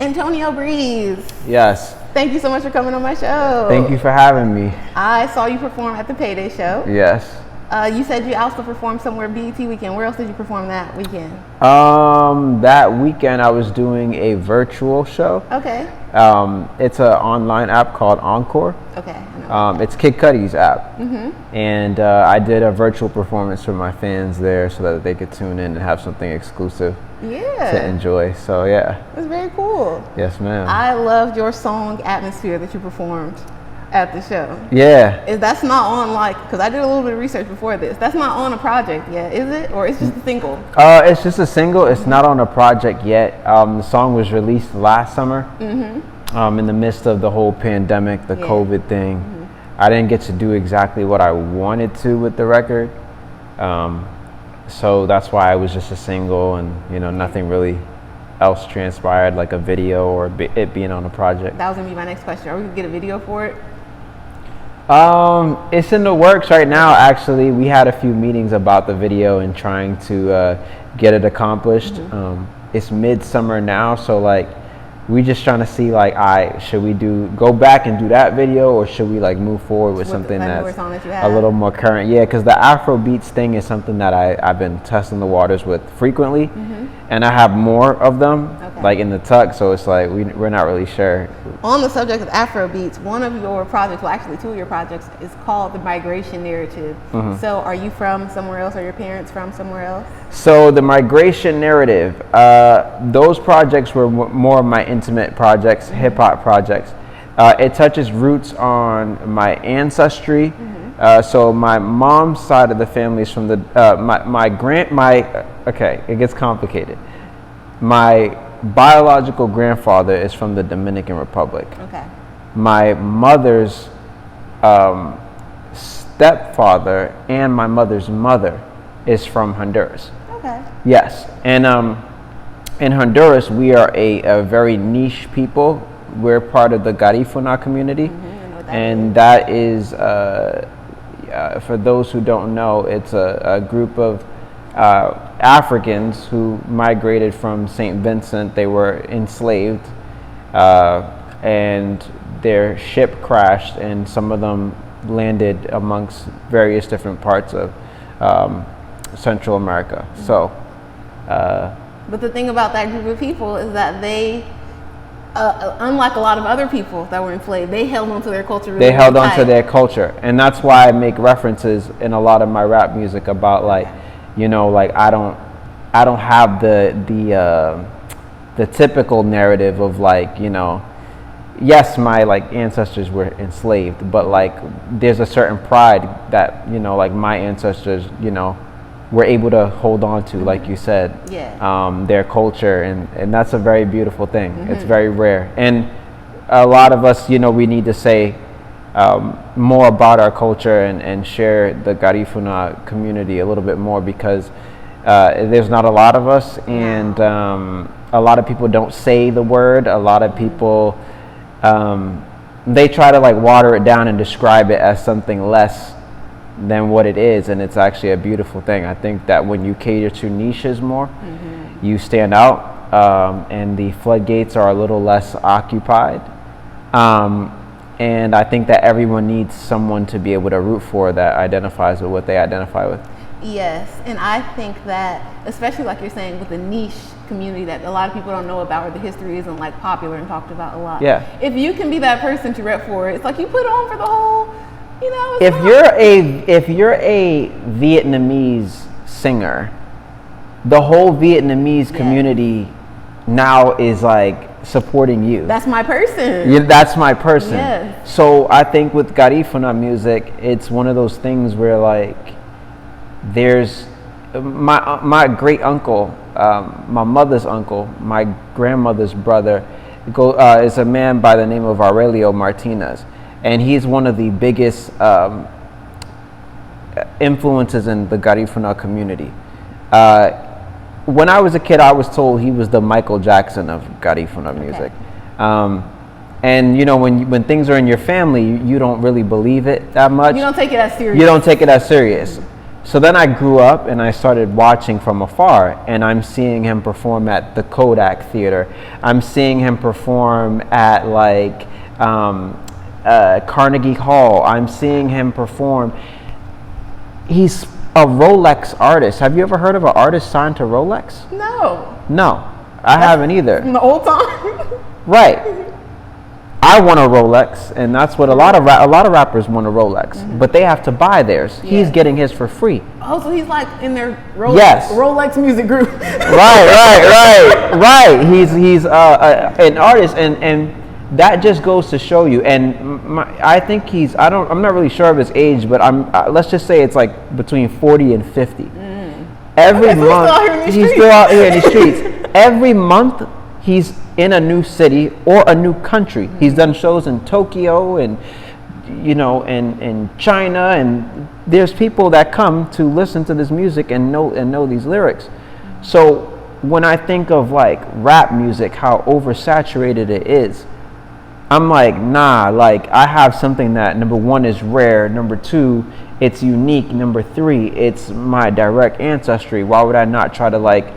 Antonio Breez. Yes. Thank you so much for coming on my show. Thank you for having me. I saw you perform at the Payday show. Yes. You said you also performed somewhere BET weekend. Where else did you perform that weekend? That weekend I was doing a virtual show. Okay. It's an online app called Encore. Okay. It's Kid Cudi's app. Mm-hmm. And I did a virtual performance for my fans there so that they could tune in and have something exclusive to enjoy. So yeah. It's very cool. Yes, ma'am. I loved your song Atmosphere that you performed at the show. Yeah. That's not on, like, because I did a little bit of research before this. That's not on a project yet, is it? Or it's just a single? It's just a single. It's not on a project yet. The song was released last summer. Mm-hmm. In the midst of the whole pandemic, the COVID thing. Mm-hmm. I didn't get to do exactly what I wanted to with the record. So that's why it was just a single, and nothing really else transpired, like a video or it being on a project. That was gonna be my next question. Are we gonna get a video for it? It's in the works right now. Actually, we had a few meetings about the video and trying to get it accomplished. Mm-hmm. It's midsummer now, so like we just trying to see like, should we go back and do that video, or should we like move forward with something that's a little more current? Yeah, because the Afro beats thing is something that I've been testing the waters with frequently, and I have more of them like in the tuck. So it's like we're not really sure. On the subject of Afro beats, one of your projects, well actually two of your projects, is called The Migration Narrative. Mm-hmm. So are you from somewhere else? Are your parents from somewhere else? So The Migration Narrative, those projects were more of my intimate projects, hip-hop projects. It touches roots on my ancestry. So my mom's side of the family is from the okay, it gets complicated. My biological grandfather is from the Dominican Republic. Okay. My mother's stepfather and my mother's mother is from Honduras. Okay. Yes, and in Honduras, we are a very niche people. We're part of the Garifuna community, and that is, for those who don't know, it's a group of Africans who migrated from St. Vincent. They were enslaved, and their ship crashed, and some of them landed amongst various different parts of Central America. So. But the thing about that group of people is that they, unlike a lot of other people that were enslaved, they held on to their culture really They held tight. on to their culture. And that's why I make references in a lot of my rap music about like, like I don't have the typical narrative of like, yes, my like ancestors were enslaved, but like there's a certain pride that, like my ancestors, were able to hold on to, like you said, their culture, and that's a very beautiful thing. It's very rare, and a lot of us, we need to say more about our culture and share the Garifuna community a little bit more, because there's not a lot of us, and a lot of people don't say the word. A lot of people they try to like water it down and describe it as something less than what it is, and it's actually a beautiful thing. I think that when you cater to niches more, you stand out, and the floodgates are a little less occupied, and I think that everyone needs someone to be able to root for that identifies with what they identify with. Yes, and I think that, especially like you're saying, with the niche community that a lot of people don't know about, or the history isn't like popular and talked about a lot. Yeah. If you can be that person to rep for it, it's like you put on for the whole, If you're a Vietnamese singer, the whole Vietnamese community now is like supporting you. That's my person. Yeah, that's my person. Yes. So I think with Garifuna music, it's one of those things where like there's my great uncle, my mother's uncle, my grandmother's brother, is a man by the name of Aurelio Martinez. And he's one of the biggest influences in the Garifuna community. When I was a kid, I was told he was the Michael Jackson of Garifuna music. And when things are in your family, you don't really believe it that much. You don't take it as serious. You don't take it as serious. So then I grew up and I started watching from afar, and I'm seeing him perform at the Kodak Theater. I'm seeing him perform at like Carnegie Hall. I'm seeing him perform. He's a Rolex artist. Have you ever heard of an artist signed to Rolex? No, I haven't either. From the old time. Right. I want a Rolex, and that's what a lot of rappers want a Rolex, but they have to buy theirs. Yeah. He's getting his for free. Oh, so he's like in their Rolex, yes. Rolex music group. Right. He's an artist, and that just goes to show you. And I think I'm not really sure of his age, but let's just say it's like between 40 and 50. Every month, he's still out here in the streets. Every month, he's in a new city or a new country. He's done shows in Tokyo and in China, and there's people that come to listen to this music and know these lyrics. So when I think of like rap music, how oversaturated it is, I'm like, nah, like I have something that number one is rare, number two, it's unique, number three, it's my direct ancestry. Why would I not try to like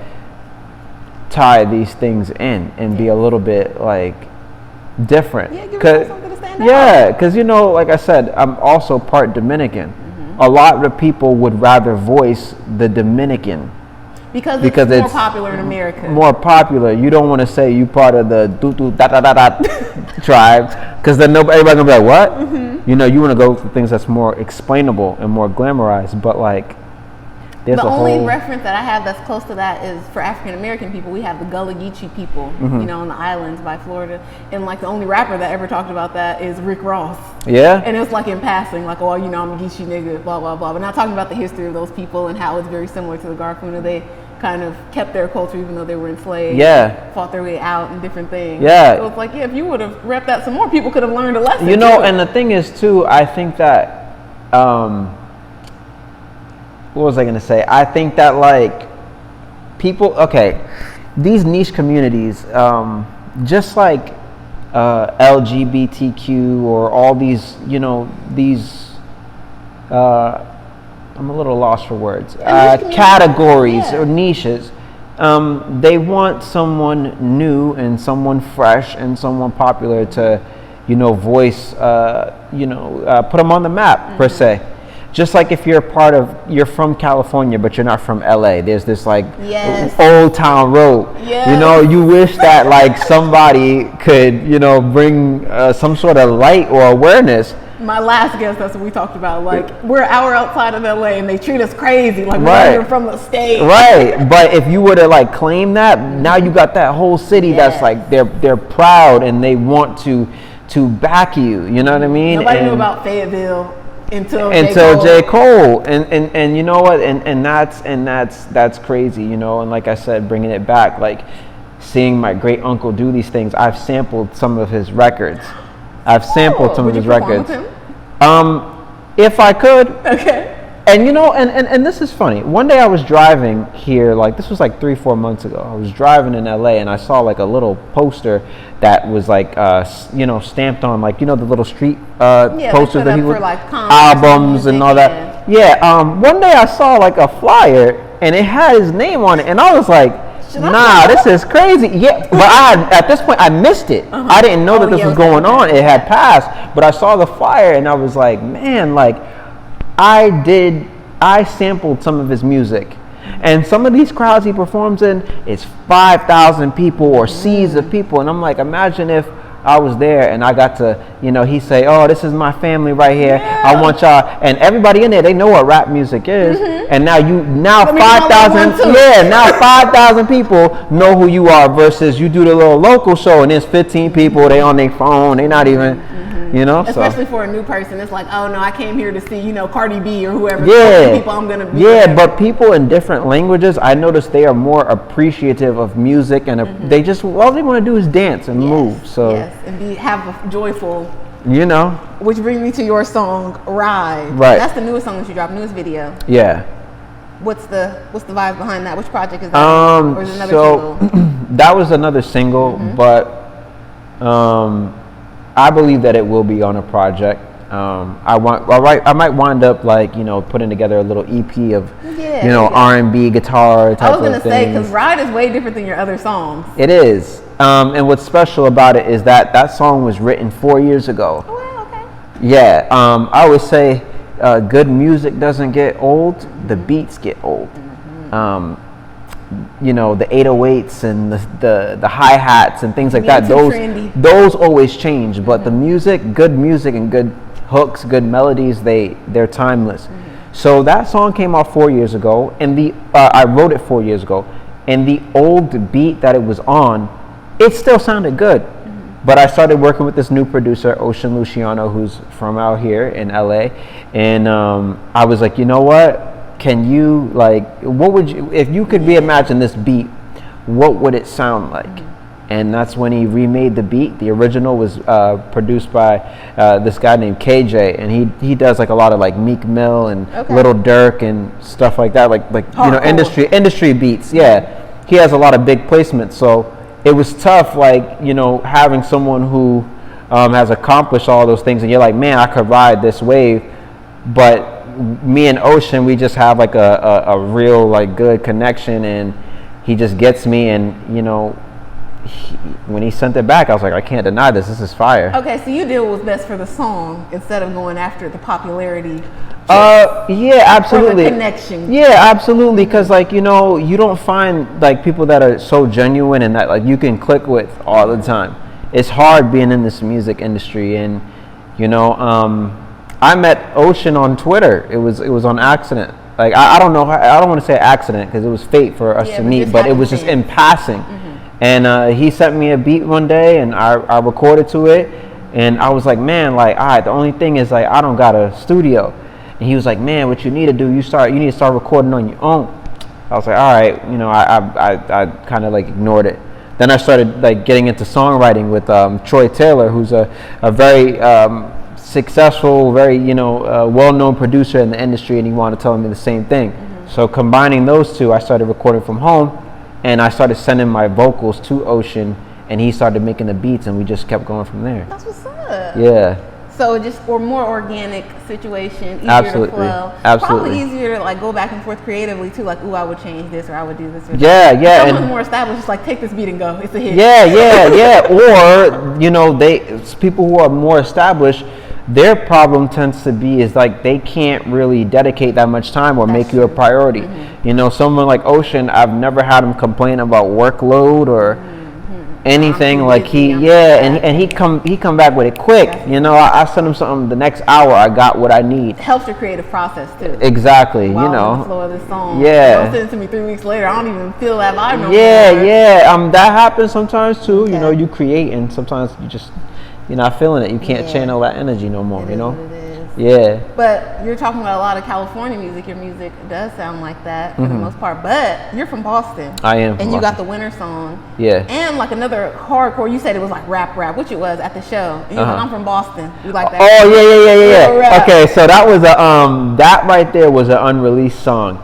tie these things in and be a little bit like different? Yeah, give us something to stand out. Yeah, because like I said, I'm also part Dominican. A lot of people would rather voice the Dominican because it's more popular in America. More popular. You don't want to say you part of the tribe, because then everybody's gonna be like, what? You want to go for things that's more explainable and more glamorized. But like, the only reference that I have that's close to that is for African American people. We have the Gullah Geechee people, on the islands by Florida, and like the only rapper that ever talked about that is Rick Ross. Yeah. And it was like in passing, like, oh, I'm a Geechee nigga, blah blah blah, but not talking about the history of those people and how it's very similar to the Garifuna. They kind of kept their culture even though they were enslaved. Yeah. Fought their way out and different things. Yeah. So it's like, if you would have repped that some more, people could have learned a lesson. And the thing is too, I think that. What was I going to say? I think that like people, these niche communities, just like LGBTQ or all these, I'm a little lost for words, categories or niches, they want someone new and someone fresh and someone popular to, voice, put them on the map per se. Just like if you're from California, but you're not from LA. There's this like Old Town Road. Yes. You wish that like somebody could, bring some sort of light or awareness. My last guest, that's what we talked about. Like, we're an hour outside of LA and they treat us crazy. Like, we're from the state. Right. But if you were to like claim that, now you got that whole city that's like, they're proud and they want to back you. You know what I mean? Nobody knew about Fayetteville until J. Cole, and you know what, and that's crazy, and like I said, bringing it back, like seeing my great uncle do these things. I've sampled some of his records. Would you perform with him? If I could. Okay. And and this is funny. One day I was driving here, like this was like 3-4 months ago. I was driving in LA and I saw like a little poster that was like stamped on like the little street posters that people for like albums and all that. Yeah. One day I saw like a flyer and it had his name on it, and I was like, nah, this is crazy. Yeah, but at this point I missed it. I didn't know that this was going on. It had passed, but I saw the flyer and I was like, man, like I sampled some of his music, and some of these crowds he performs in, it's 5,000 people or seas of people, and I'm like, imagine if I was there and I got to, he say, oh, this is my family right here. Yeah. I want y'all, and everybody in there, they know what rap music is, and now 5,000, now 5,000 people know who you are, versus you do the little local show and there's 15 people, they on their phone, they not even. Especially for a new person, it's like, oh no, I came here to see, Cardi B or whoever. Yeah, people I'm gonna be. Yeah, but people in different languages, I noticed they are more appreciative of music, and they just all they want to do is dance and move. So and have a joyful. Which brings me to your song, Ride. Right. That's the newest song that you dropped, newest video. Yeah. What's the vibe behind that? Which project is that? Or is it another single? That was another single, but I believe that it will be on a project. I might wind up like, you know, putting together a little EP of, Yeah, you know, R&B guitar type I was of gonna things. say, because Ride is way different than your other songs. It is. And what's special about it is that that song was written 4 years ago. Oh, well, okay. Yeah. I always say good music doesn't get old, the beats get old. You know, the 808s and the hi-hats and things like that, those always change, but the music, good music and good hooks, good melodies, they're timeless. So that song came out 4 years ago, and I wrote it 4 years ago, and the old beat that it was on, it still sounded good. But I started working with this new producer, Ocean Luciano, who's from out here in LA, and I was like, you know what? Can you, like, what would you, if you could reimagine this beat, what would it sound like? And that's when he remade the beat. The original was produced by this guy named KJ, and he does like a lot of like Meek Mill and Lil Durk and stuff like that, like you know, industry beats. Yeah, he has a lot of big placements. So it was tough, like, you know, having someone who has accomplished all those things, and you're like, man, I could ride this wave, but me and Ocean, we just have like a real like good connection, and he just gets me, and you know, when he sent it back, I was like, I can't deny this is fire. Okay, so you did what was best for the song instead of going after the popularity. Yeah, absolutely. Or the connection. Yeah, absolutely, because like, you know, you don't find like people that are so genuine and that like you can click with all the time. It's hard being in this music industry, and you know, I met Ocean on Twitter. It was on accident. Like I don't know. I don't want to say accident because it was fate for us to meet, but it was just in passing. And he sent me a beat one day, and I recorded to it, and I was like, man, like, all right, the only thing is like I don't got a studio. And he was like, man, what you need to do, you need to start recording on your own. I was like, all right, you know, I kind of like ignored it. Then I started like getting into songwriting with Troy Taylor, who's a very successful, very, you know, well-known producer in the industry, and he wanted to tell me the same thing. So combining those two, I started recording from home, and I started sending my vocals to Ocean, and he started making the beats, and we just kept going from there. That's what's up. Yeah. So just for more organic situation, easier Absolutely. to flow. Absolutely. Probably easier to like go back and forth creatively too. Like, ooh, I would change this, or I would do this. Or yeah, that. yeah. Someone's more established, just like take this beat and go. It's a hit. Yeah. Or, you know, people who are more established, their problem tends to be is like they can't really dedicate that much time or make you a priority. You know, someone like Ocean, I've never had him complain about workload or anything. Like he come back with it quick. You know, I send him something the next hour, I got what I need. It helps your creative process too. Exactly. While you know, in the flow of the song. Yeah. Don't send it to me 3 weeks later. I don't even feel that vibe no more. Yeah. That happens sometimes too. You know, you create, and sometimes you're not feeling it. You can't channel that energy no more. You know. It is. Yeah. But you're talking about a lot of California music. Your music does sound like that for the most part. But you're from Boston. I am. And you got the Winter song. Yeah. And like another hardcore. You said it was like rap, which it was at the show. And you like, I'm from Boston. You like that? Oh yeah. Okay, so that was that right there was an unreleased song.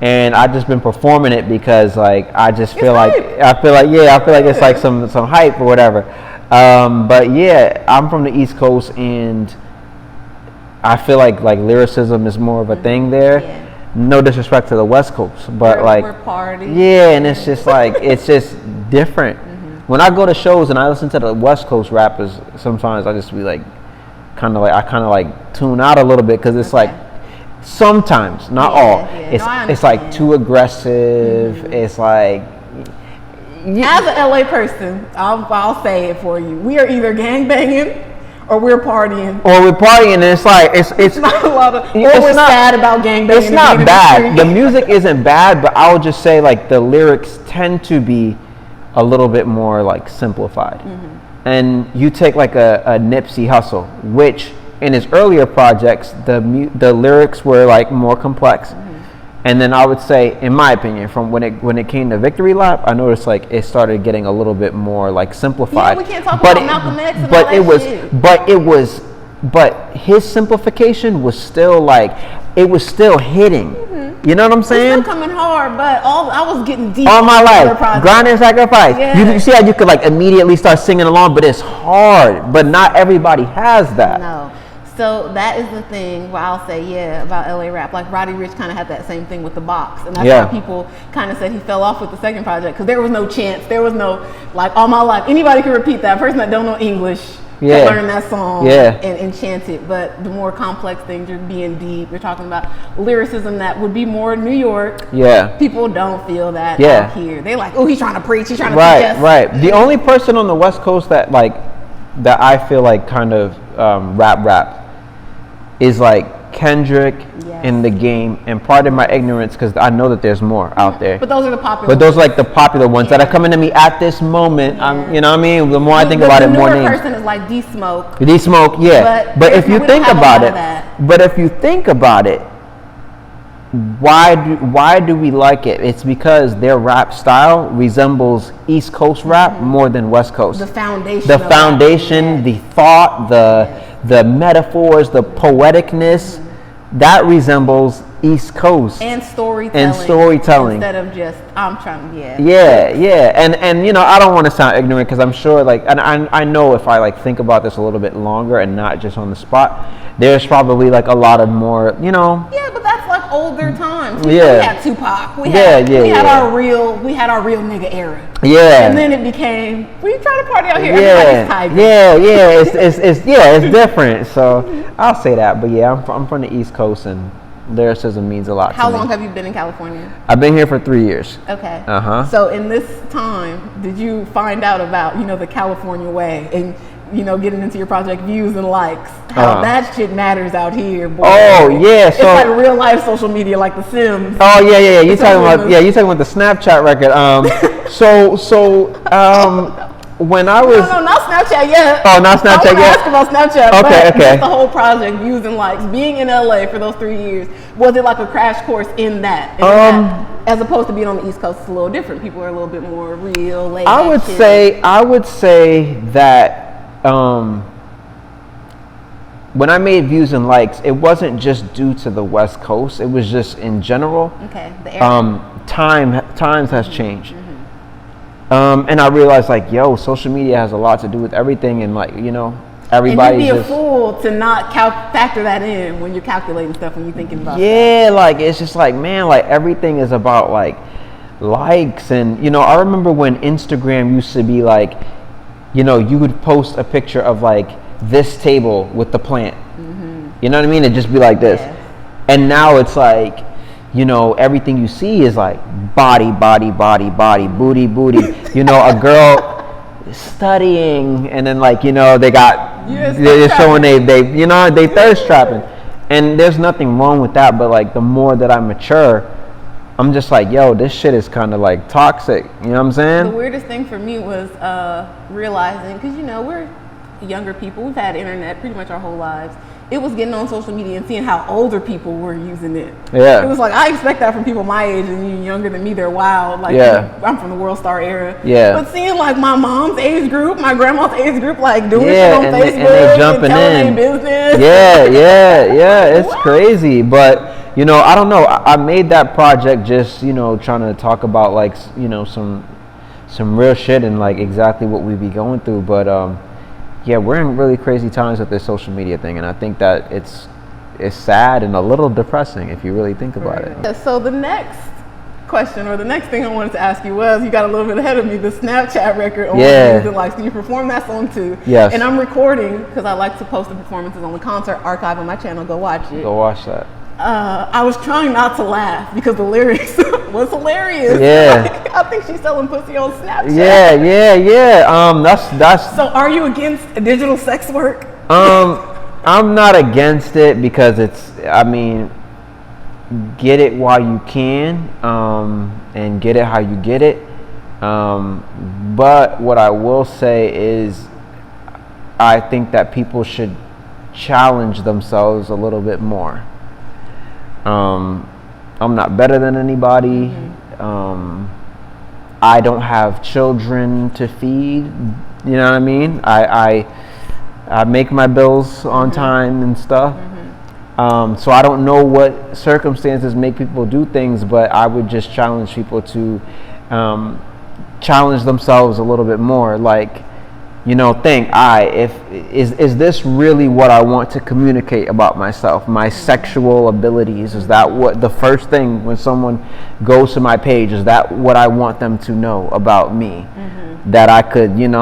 And I just been performing it because like I just feel like it's like some hype or whatever. But yeah, I'm from the East Coast, and I feel like lyricism is more of a thing there. Yeah. No disrespect to the West Coast, but we're party. Yeah, and it's just like it's just different. When I go to shows and I listen to the West Coast rappers, sometimes I just be like, kind of like tune out a little bit because it's like sometimes, not all. Yeah. It's like too aggressive. It's like. As an LA person, I'll say it for you. We are either gangbanging or we're partying. And it's like it's not a lot of. Or we're sad about gangbanging. It's not bad. The music isn't bad, but I would just say like the lyrics tend to be a little bit more like simplified. And you take like a Nipsey Hussle, which in his earlier projects the lyrics were like more complex. And then I would say, in my opinion, from when it came to Victory Lap, I noticed like it started getting a little bit more like simplified. Yeah, we can't talk about Malcolm X and all that shit. But his simplification was still like, it was still hitting. You know what I'm saying? It's still coming hard, but I was getting deep. All my life, grind and sacrifice. Yeah. You see how you could like immediately start singing along, but it's hard. But not everybody has that. No. So that is the thing where I'll say, yeah, about LA rap. Like Roddy Ricch kind of had that same thing with The Box, and that's why people kind of said he fell off with the second project, because there was no chance, there was no, like, all my life anybody can repeat that. A person that don't know English can learn that song and chant it. But the more complex things, you're being deep, you're talking about lyricism that would be more New York. People don't feel that out here. They like, oh, he's trying to preach, he's trying to teach us. Right. The only person on the West Coast that that I feel like kind of rap is like Kendrick in The Game, and pardon my ignorance because I know that there's more out there. But those are the popular ones. But those are like the popular ones that are coming to me at this moment. You know what I mean? The more I think about it, more names. The newer person is like D-Smoke. D-Smoke, But if you think about it, why do we like it? It's because their rap style resembles East Coast rap more than West Coast. The foundation, the thought, the metaphors, the poeticness, that resembles East Coast and storytelling instead of just I'm trying and you know, I don't want to sound ignorant because I'm sure like, and I know if I like think about this a little bit longer and not just on the spot, there's probably like a lot of more, you know. But that's like older times. We had Tupac. We had our real nigga era. And then it became, we try to party out here. Everybody's tiger. It's different. So I'll say that. But I'm from the East Coast, and lyricism means a lot to me. How long have you been in California? I've been here for 3 years. Okay. So in this time, did you find out about, you know, the California way and, you know, getting into your project views and likes, how that shit matters out here, boy. It's like real life social media, like The Sims. You talking about the Snapchat record. When I was no, not Snapchat yet. Oh, not Snapchat yet. Ask about Snapchat. Okay. Just the whole project, views and likes, being in LA for those 3 years, was it like a crash course in that? As opposed to being on the East Coast, it's a little different. People are a little bit more real, laid back. I would say that when I made views and likes, it wasn't just due to the West Coast. It was just in general. Okay. The area. Times has changed. And I realized, like, social media has a lot to do with everything, and like, you know, everybody's. And you'd be a fool to not factor that in when you're calculating stuff, when you're thinking about. Like it's just like, man, like everything is about like likes, and you know, I remember when Instagram used to be like, you know, you would post a picture of like this table with the plant. You know what I mean? It'd just be like this, and now it's like, you know, everything you see is like body, booty. You know, a girl studying, and then like, you know, they're showing they you know, they thirst trapping, and there's nothing wrong with that. But like, the more that I mature, I'm just like, this shit is kind of like toxic. You know what I'm saying? The weirdest thing for me was realizing, because you know, we're younger people, we've had internet pretty much our whole lives. It was getting on social media and seeing how older people were using it. It was like, I expect that from people my age, and you younger than me, they're wild. Like, I'm from the World Star era. But seeing like my mom's age group, my grandma's age group, like doing shit on Facebook and they jumping telling their business. It's crazy. But you know, I don't know. I made that project just, you know, trying to talk about like, you know, some real shit and like exactly what we be going through. But we're in really crazy times with this social media thing, and I think that it's sad and a little depressing if you really think about it. So the next question, or the next thing I wanted to ask you was, you got a little bit ahead of me, the Snapchat record on views and likes. Do you perform that song too? Yes. And I'm recording because I like to post the performances on the concert archive on my channel. Go watch it. Go watch that. I was trying not to laugh because the lyrics was hilarious. Like, I think she's selling pussy on Snapchat. That's. So, are you against digital sex work? I'm not against it because I mean, get it while you can, and get it how you get it. But what I will say is, I think that people should challenge themselves a little bit more. I'm not better than anybody. I don't have children to feed. You know what I mean? I make my bills on time and stuff. So I don't know what circumstances make people do things, but I would just challenge people to challenge themselves a little bit more. Like, think, is this really what I want to communicate about myself, my sexual abilities? Is that what the first thing when someone goes to my page, is that what I want them to know about me? That I could, and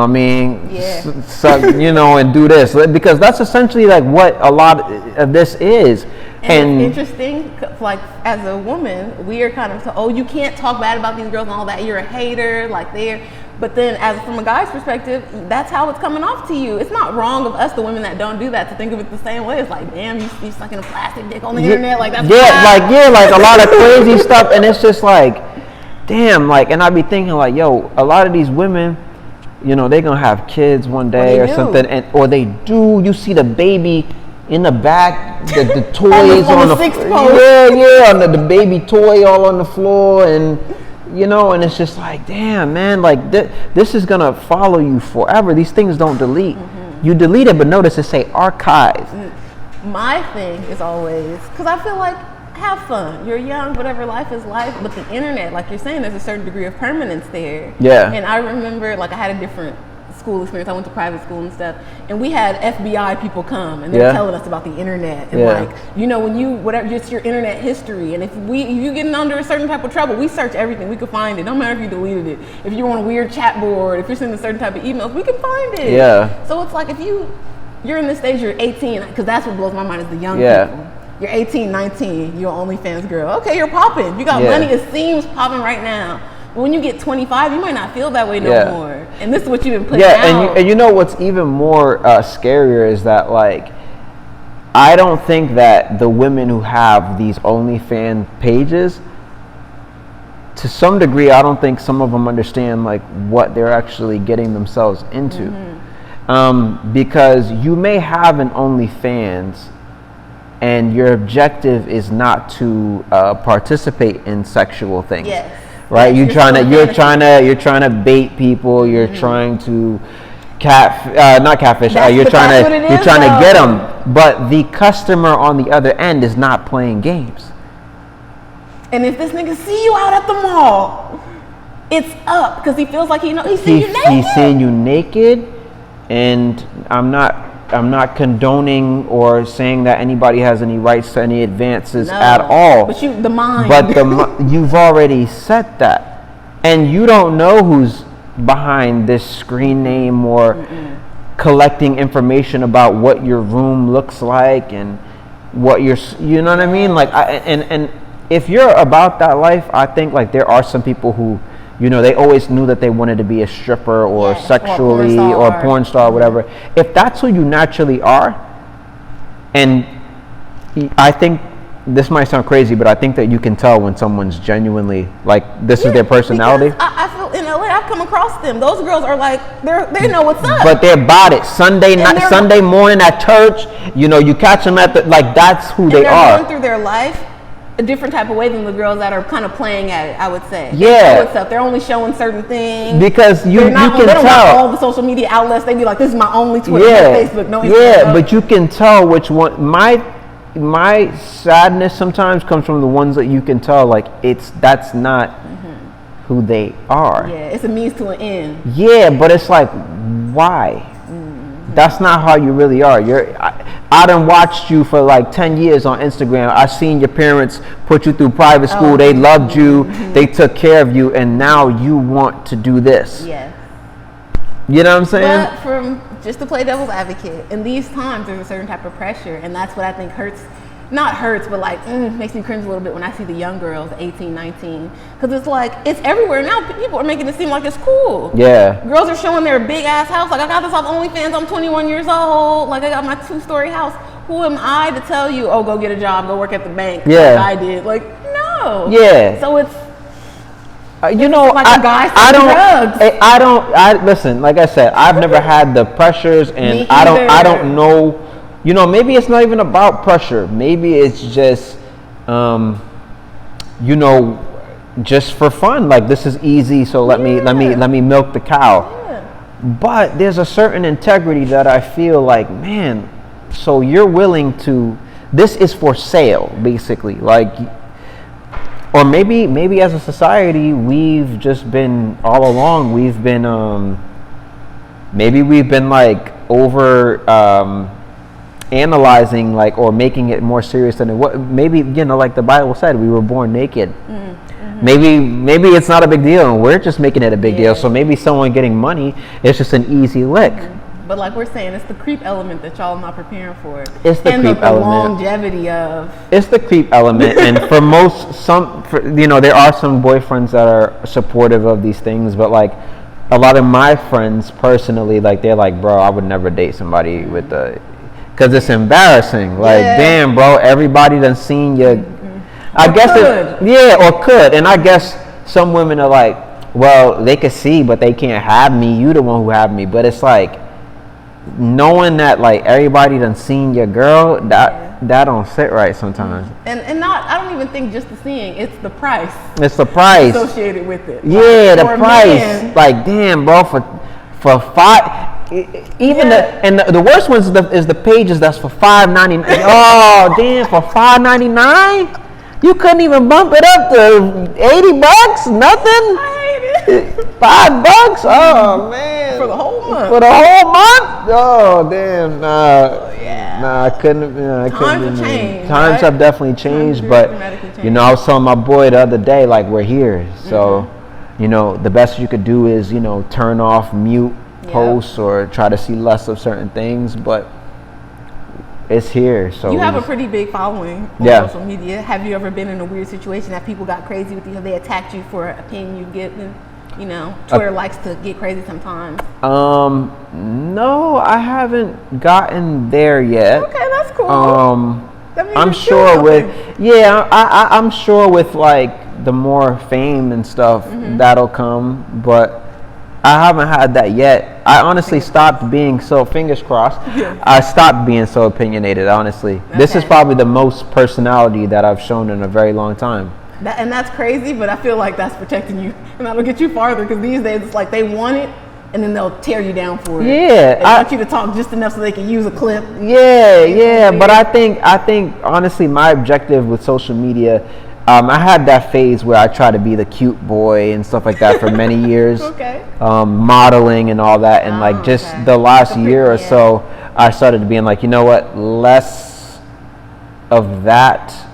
do this, because that's essentially like what a lot of this is. And it's interesting, like as a woman, we are kind of you can't talk bad about these girls and all that. You're a hater, like But then, from a guy's perspective, that's how it's coming off to you. It's not wrong of us, the women that don't do that, to think of it the same way. It's like, damn, you sucking a plastic dick on the internet, like that's like a lot of crazy stuff, and it's just like, damn, like, and I be thinking like, yo, a lot of these women, they're gonna have kids one day or something, or they do. You see the baby in the back, the toys on the the baby toy all on the floor, and and it's just like, damn, man, like this is gonna follow you forever. These things don't delete. You delete it, but notice it say archive. My thing is always, because I feel like, have fun. You're young, whatever, life is life. But the internet, like you're saying, there's a certain degree of permanence there. Yeah. And I remember, like, I had a different school experience. I went to private school and stuff, and we had FBI people come, and they're telling us about the internet, and like, when you just your internet history, and if you getting under a certain type of trouble, we search everything, we could find it. No matter if you deleted it, if you're on a weird chat board, if you're sending a certain type of emails, we can find it. Yeah. So it's like, if you're in this stage, you're 18, because that's what blows my mind is the young people. You're 18, 19, you're an OnlyFans girl. Okay, you're popping. You got money, it seems popping right now. But when you get 25, you might not feel that way no more. And this is what you've been putting out. And what's even more scarier is that, like, I don't think that the women who have these OnlyFans pages, to some degree, I don't think some of them understand, like, what they're actually getting themselves into. Because you may have an OnlyFans, and your objective is not to participate in sexual things, right? You're trying to bait people. You're trying to not catfish. You're trying to get them. But the customer on the other end is not playing games. And if this nigga see you out at the mall, it's up, because he feels like he's seeing you naked. He's seeing you naked, and I'm not condoning or saying that anybody has any rights to any advances at all. But the mind. But you've already set that, and you don't know who's behind this screen name or collecting information about what your room looks like and what you know what I mean? Like, and if you're about that life, I think like there are some people who, they always knew that they wanted to be a stripper or sexually or a porn star or whatever. If that's who you naturally are, and I think this might sound crazy, but I think that you can tell when someone's genuinely, like, this is their personality. I feel in LA, I've come across them. Those girls are like, they know what's up. But they're about it. Sunday morning at church, you catch them at that's who they are. They're going through their life a different type of way than the girls that are kind of playing at it, I would say. Yeah. What's up? They're only showing certain things. Because you can tell. They don't have all the social media outlets. They be like, this is my only Twitter, no Facebook, no Instagram. Yeah, but you can tell which one. My sadness sometimes comes from the ones that you can tell, like, that's not who they are. Yeah, it's a means to an end. Yeah, but it's like, why? That's not how you really are. I done watched you for like 10 years on Instagram. I seen your parents put you through private school. They loved you. They took care of you, and now you want to do this. Yes. You know what I'm saying? But just to play devil's advocate, in these times there's a certain type of pressure, and that's what I think but like makes me cringe a little bit when I see the young girls, 18, 19, because it's like, it's everywhere now. People are making it seem like it's cool. Yeah. Girls are showing their big ass house. Like, I got this off OnlyFans. I'm 21 years old. Like, I got my 2-story house. Who am I to tell you, go get a job, go work at the bank? Yeah. Like I did. Like, no. Yeah. So it's. Like listen, like I said, I've never had the pressures, and I don't know, maybe it's not even about pressure. Maybe it's just, just for fun. Like, this is easy, so let me milk the cow. Yeah. But there's a certain integrity that I feel like, man, so you're willing to, this is for sale, basically. Like, or maybe as a society, we've just been, all along, we've been maybe we've been like over analyzing like or making it more serious than it was. Maybe, you know, like the Bible said, we were born naked. Maybe it's not a big deal and we're just making it a big deal. So maybe someone getting money is just an easy lick. But like we're saying, it's the creep element that y'all are not preparing for. It's the creep element. Longevity of. It's the creep element, and for you know, there are some boyfriends that are supportive of these things, but like a lot of my friends personally, like they're like, bro, I would never date somebody with because it's embarrassing. Like, damn, bro, everybody done seen you. I guess or could, and I guess some women are like, well, they could see, but they can't have me. You the one who have me, but it's like. Knowing that like everybody done seen your girl, that don't sit right sometimes. And not, I don't even think just the seeing, it's the price. It's the price associated with it. Yeah, like, the price. Man, like damn, bro, for $5. Even the worst ones is the pages that's for $5.99. Oh damn, for $5.99, you couldn't even bump it up to $80. Nothing. I hate it. $5. Oh man. For the whole month. For the whole month? Oh damn! Nah, I couldn't. Times have changed. Times have definitely changed, but you know, I was telling my boy the other day, like we're here, so you know, the best you could do is turn off, mute posts, or try to see less of certain things, but it's here. So you have a pretty big following on social media. Have you ever been in a weird situation that people got crazy with you? Have they attacked you for an opinion you've given? You know, Twitter likes to get crazy sometimes. No, I haven't gotten there yet. Okay, that's cool. I'm sure I'm sure with like the more fame and stuff that'll come, but I haven't had that yet. I honestly stopped being so, fingers crossed, I stopped being so opinionated, honestly. Okay. This is probably the most personality that I've shown in a very long time. And that's crazy, but I feel like that's protecting you, and that'll get you farther, because these days it's like they want it, and then they'll tear you down for it. Yeah, they want you to talk just enough so they can use a clip. Yeah, but I think honestly, my objective with social media, I had that phase where I tried to be the cute boy and stuff like that for many years. Okay. Modeling and all that, and like just the last year or so, I started being like, you know what, less of that.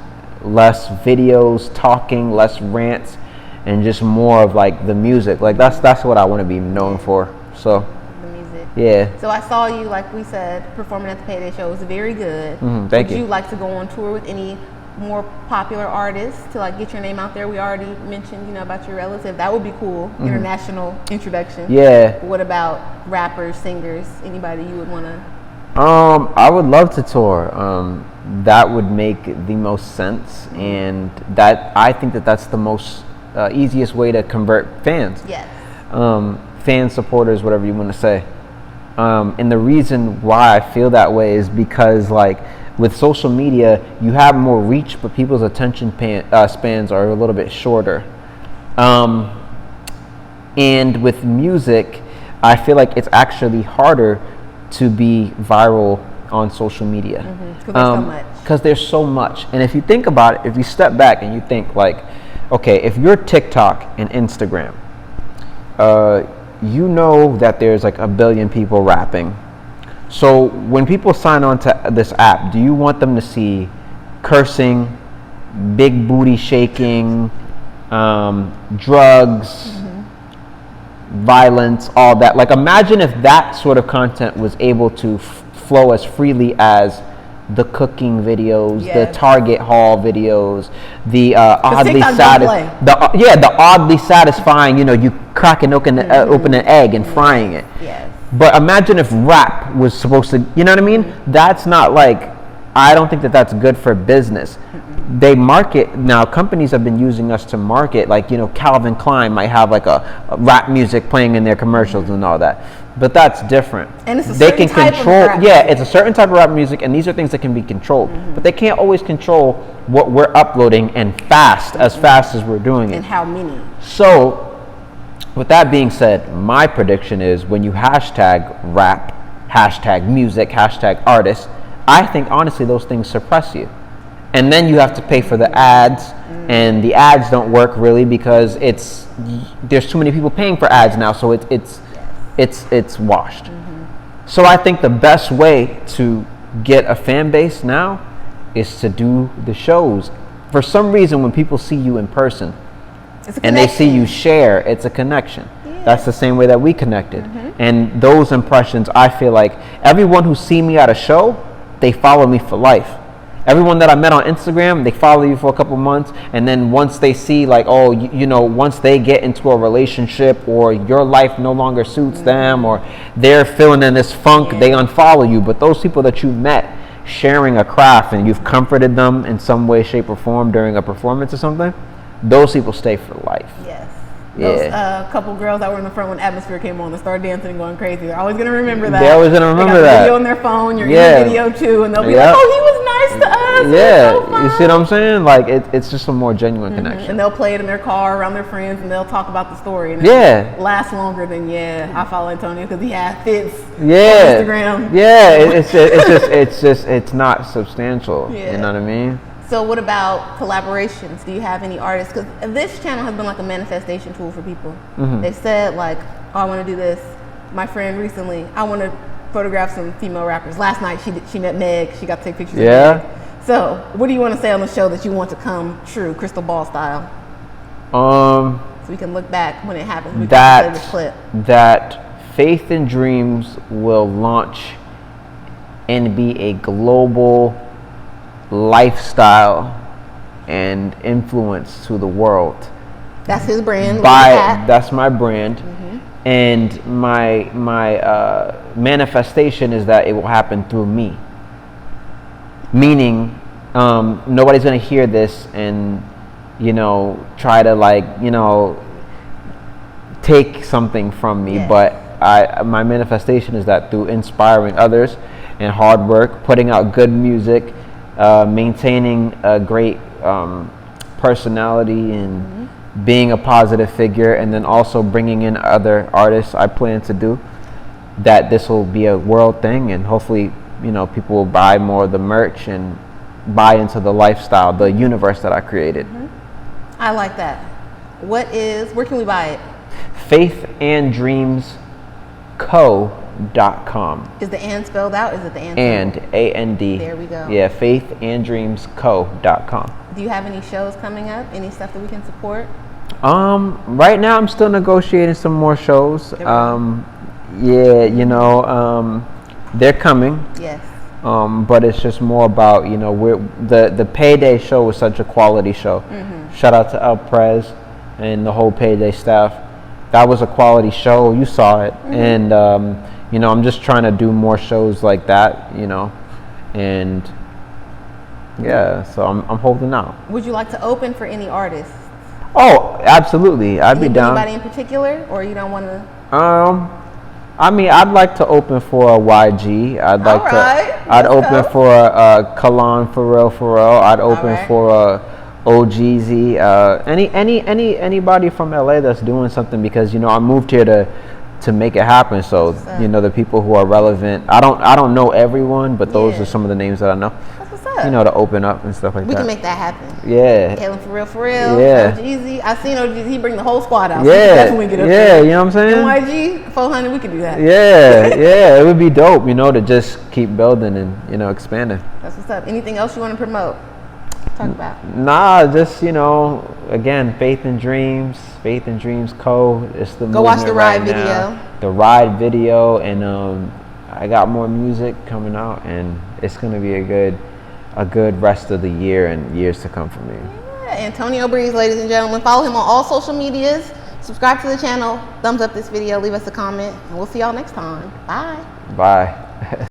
Less videos, talking, less rants, and just more of like the music. Like that's what I want to be known for. So the music. Yeah. So I saw you, like we said, performing at the Payday show. It was very good. Thank you. Would you like to go on tour with any more popular artists to like get your name out there? We already mentioned, about your relative. That would be cool. International introduction. Yeah. What about rappers, singers, anybody you would want to? I would love to tour. That would make the most sense, and I think that's the most easiest way to convert fans. Yes. Fans, supporters, whatever you want to say. And the reason why I feel that way is because, like, with social media, you have more reach, but people's attention spans are a little bit shorter. And with music, I feel like it's actually harder to be viral on social media. Because there's so much. And if you think about it, if you step back and you think like, okay, if you're TikTok and Instagram, you know that there's like 1 billion people rapping. So when people sign on to this app, do you want them to see cursing, big booty shaking, drugs, violence, all that? Like, imagine if that sort of content was able to flow as freely as the cooking videos, the Target haul videos, the oddly satisfying, you cracking open an egg and frying it. Yes. But imagine if rap was supposed to, you know what I mean? That's not like, I don't think that's good for business. They market, now companies have been using us to market, like, Calvin Klein might have like a rap music playing in their commercials and all that. But that's different. And it's a certain type of rap music. It's a certain type of rap music, and these are things that can be controlled. But they can't always control what we're uploading and as fast as we're doing it. And how many. So, with that being said, my prediction is when you hashtag rap, hashtag music, hashtag artist, I think honestly those things suppress you. And then you have to pay for the ads, and the ads don't work really because there's too many people paying for ads now, so it's it's washed. So I think the best way to get a fan base now is to do the shows. For some reason, when people see you in person and they see you share, it's a connection. That's the same way that we connected. And those impressions, I feel like everyone who see me at a show, they follow me for life. Everyone that I met on Instagram, they follow you for a couple months, and then once they see like, oh, you know, once they get into a relationship or your life no longer suits them or they're feeling in this funk, they unfollow you. But those people that you met sharing a craft and you've comforted them in some way, shape, or form during a performance or something, those people stay for life. Yes. Those couple girls that were in the front when Atmosphere came on and started dancing and going crazy, they're always going to remember that. They're always going to remember they got that. Video on their phone, you're in the video too, and they'll be like, oh, he was nice to us. Yeah, so you see what I'm saying? Like, it's just a more genuine connection. And they'll play it in their car around their friends and they'll talk about the story. And it lasts longer than, I follow Antonio because he has fits on Instagram. Yeah, it's not substantial. You know what I mean? So what about collaborations? Do you have any artists? Because this channel has been like a manifestation tool for people. They've said like, oh, I want to do this. My friend recently, I want to photograph some female rappers. Last night she met Meg. She got to take pictures of Meg. So what do you want to say on the show that you want to come true, crystal ball style? So we can look back when it happens. We can play this clip. That Faith and Dreams will launch and be a global lifestyle and influence to the world. That's his brand. That's my brand. And my manifestation is that it will happen through me. Meaning, nobody's gonna hear this and, you know, try to like, you know, take something from me. But my manifestation is that through inspiring others and hard work, putting out good music, maintaining a great personality and being a positive figure, and then also bringing in other artists, I plan to do that. This will be a world thing, and hopefully, you know, people will buy more of the merch and buy into the lifestyle, the universe that I created. I like that. Where can we buy it? faithanddreamsco.com. Is the and spelled out? Is it the and? And A-N-D. There we go. Yeah, faithanddreamsco.com. Do you have any shows coming up? Any stuff that we can support? Right now I'm still negotiating some more shows. You know, they're coming. Yes. But it's just more about, you know, the Payday show was such a quality show. Shout out to El Prez and the whole Payday staff. That was a quality show. You saw it. And, you know, I'm just trying to do more shows like that, you know, and so I'm holding out. Would you like to open for any artists? Oh, absolutely. I'd be down. Anybody in particular, or you don't want to? I mean, I'd like to open for a YG. I'd open for a Kalan Pharrell. I'd open for a OGZ. Anybody from LA that's doing something, because, you know, I moved here to make it happen. So, you know, the people who are relevant. I don't know everyone, but those are some of the names that I know. You know, to open up and stuff like that. We can make that happen. Yeah. Kalen for real. Yeah. OGZ. I seen OGZ. He bring the whole squad out. Yeah. So we can get up yeah. there. You know what I'm saying? NYG 400. We can do that. Yeah. Yeah. It would be dope, you know, to just keep building and, you know, expanding. That's what's up. Anything else you want to promote? Talk about? Nah, just, you know, again, Faith and Dreams Co. It's the go watch the ride video. The ride video, and I got more music coming out, and it's gonna be a good rest of the year and years to come for me. Yeah, Antonio Breez, ladies and gentlemen. Follow him on all social medias. Subscribe to the channel. Thumbs up this video. Leave us a comment. And we'll see y'all next time. Bye. Bye.